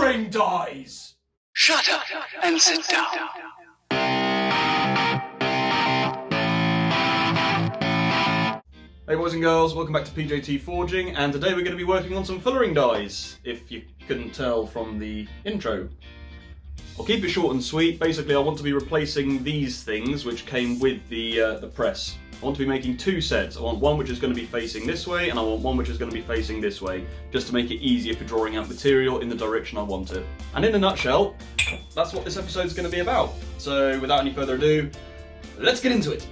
Fullering dies! Shut up and sit down. Hey boys and girls, welcome back to PJT Forging, and today we're going to be working on some fullering dies, if you couldn't tell from the intro. I'll keep it short and sweet. Basically I want to be replacing these things which came with the press. I want to be making two sets. I want one which is going to be facing this way, and I want one which is going to be facing this way, just to make it easier for drawing out material in the direction I want it. And in a nutshell, that's what this episode is going to be about. So without any further ado, let's get into it!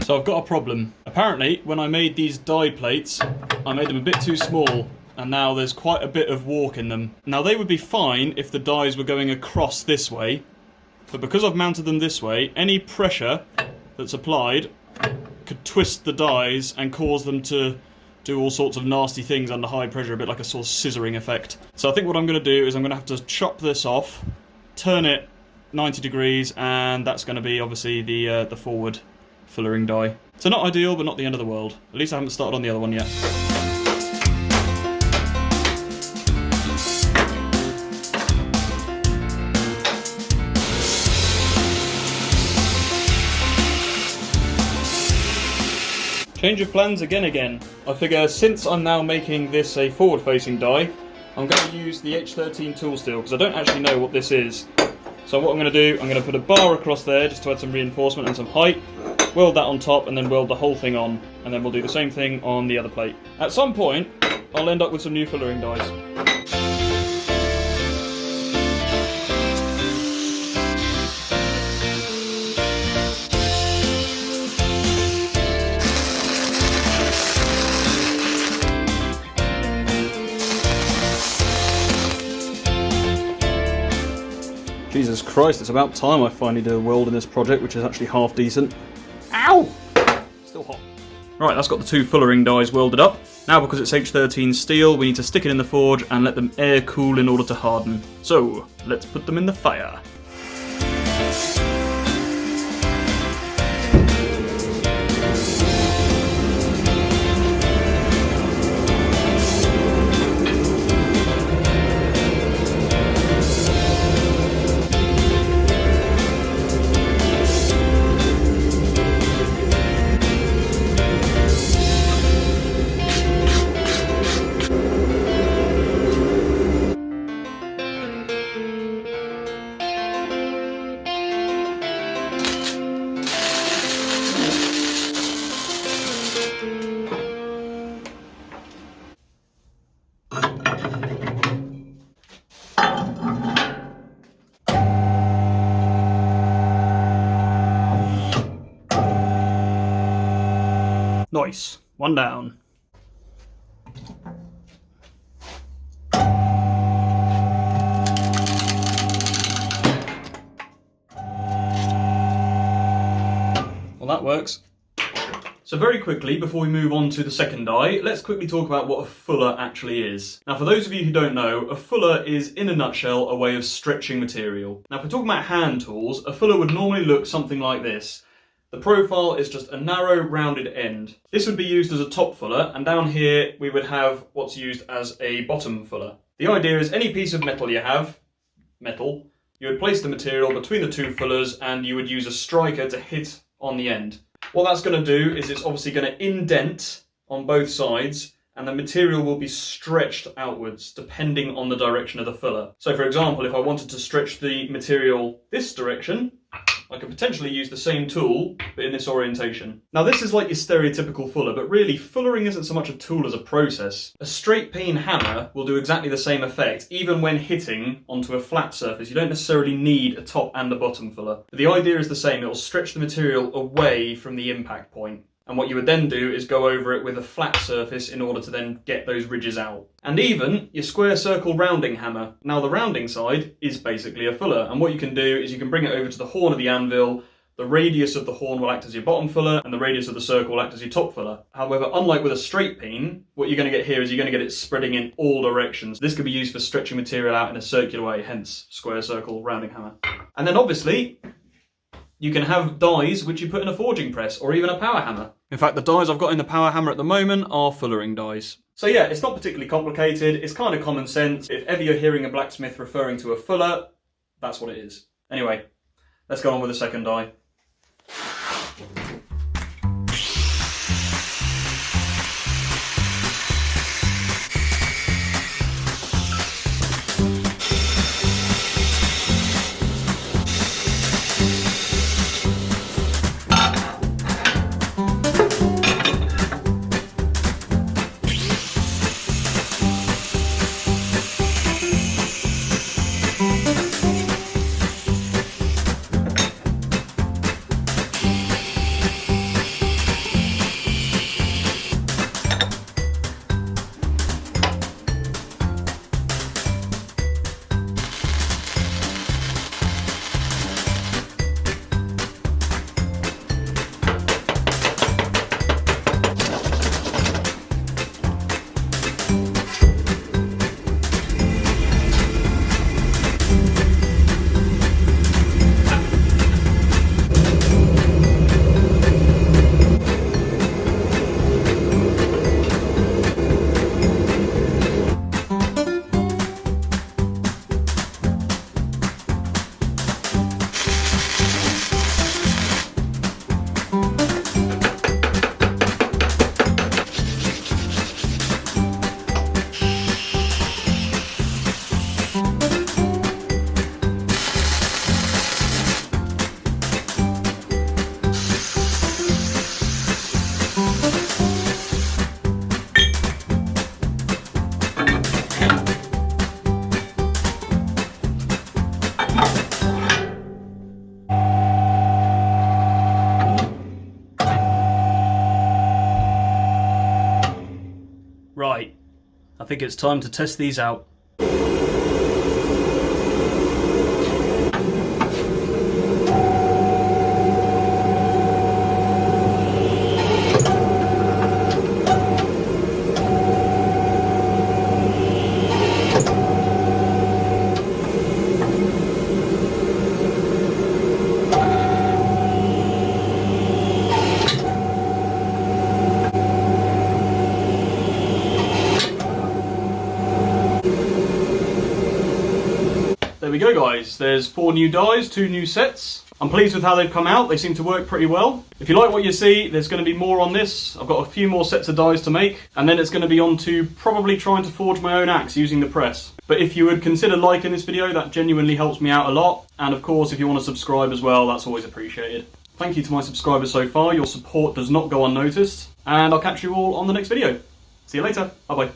So I've got a problem. Apparently, when I made these die plates, I made them a bit too small, and now there's quite a bit of warp in them. Now they would be fine if the dies were going across this way, but because I've mounted them this way, any pressure that's applied could twist the dies and cause them to do all sorts of nasty things under high pressure, a bit like a sort of scissoring effect. So I think what I'm going to do is I'm going to have to chop this off, turn it 90 degrees, and that's going to be obviously the forward fullering die. So not ideal, but not the end of the world. At least I haven't started on the other one yet. Change of plans again. I figure since I'm now making this a forward-facing die, I'm going to use the H13 tool steel, because I don't actually know what this is. So what I'm going to do, I'm going to put a bar across there just to add some reinforcement and some height, weld that on top, and then weld the whole thing on, and then we'll do the same thing on the other plate. At some point, I'll end up with some new fullering dies. Jesus Christ, it's about time I finally did a weld in this project, which is actually half decent. Ow! Still hot. Right, that's got the two fullering dies welded up. Now, because it's H13 steel, we need to stick it in the forge and let them air cool in order to harden. So, let's put them in the fire. Nice. One down. Well, that works. So very quickly, before we move on to the second die, let's quickly talk about what a fuller actually is. Now, for those of you who don't know, a fuller is, in a nutshell, a way of stretching material. Now, if we're talking about hand tools, a fuller would normally look something like this. The profile is just a narrow, rounded end. This would be used as a top fuller, and down here we would have what's used as a bottom fuller. The idea is any piece of metal you have, you would place the material between the two fullers and you would use a striker to hit on the end. What that's going to do is it's obviously going to indent on both sides, and the material will be stretched outwards depending on the direction of the fuller. So for example, if I wanted to stretch the material this direction, I could potentially use the same tool, but in this orientation. Now this is like your stereotypical fuller, but really fullering isn't so much a tool as a process. A straight peen hammer will do exactly the same effect, even when hitting onto a flat surface. You don't necessarily need a top and a bottom fuller. But the idea is the same, it will stretch the material away from the impact point. And what you would then do is go over it with a flat surface in order to then get those ridges out. And even your square circle rounding hammer. Now the rounding side is basically a fuller, and what you can do is you can bring it over to the horn of the anvil. The radius of the horn will act as your bottom fuller, and the radius of the circle will act as your top fuller. However, unlike with a straight peen, what you're going to get here is you're going to get it spreading in all directions. This could be used for stretching material out in a circular way, hence square circle rounding hammer. And then obviously, you can have dies which you put in a forging press or even a power hammer. In fact, the dies I've got in the power hammer at the moment are fullering dies. So yeah, it's not particularly complicated, it's kind of common sense. If ever you're hearing a blacksmith referring to a fuller, that's what it is. Anyway, let's go on with the second die. Right, I think it's time to test these out. There we go guys, there's 4 new dies, 2 new sets. I'm pleased with how they've come out, they seem to work pretty well. If you like what you see, there's going to be more on this. I've got a few more sets of dies to make, and then it's going to be on to probably trying to forge my own axe using the press. But if you would consider liking this video, that genuinely helps me out a lot. And of course, if you want to subscribe as well, that's always appreciated. Thank you to my subscribers so far, your support does not go unnoticed. And I'll catch you all on the next video. See you later, bye bye.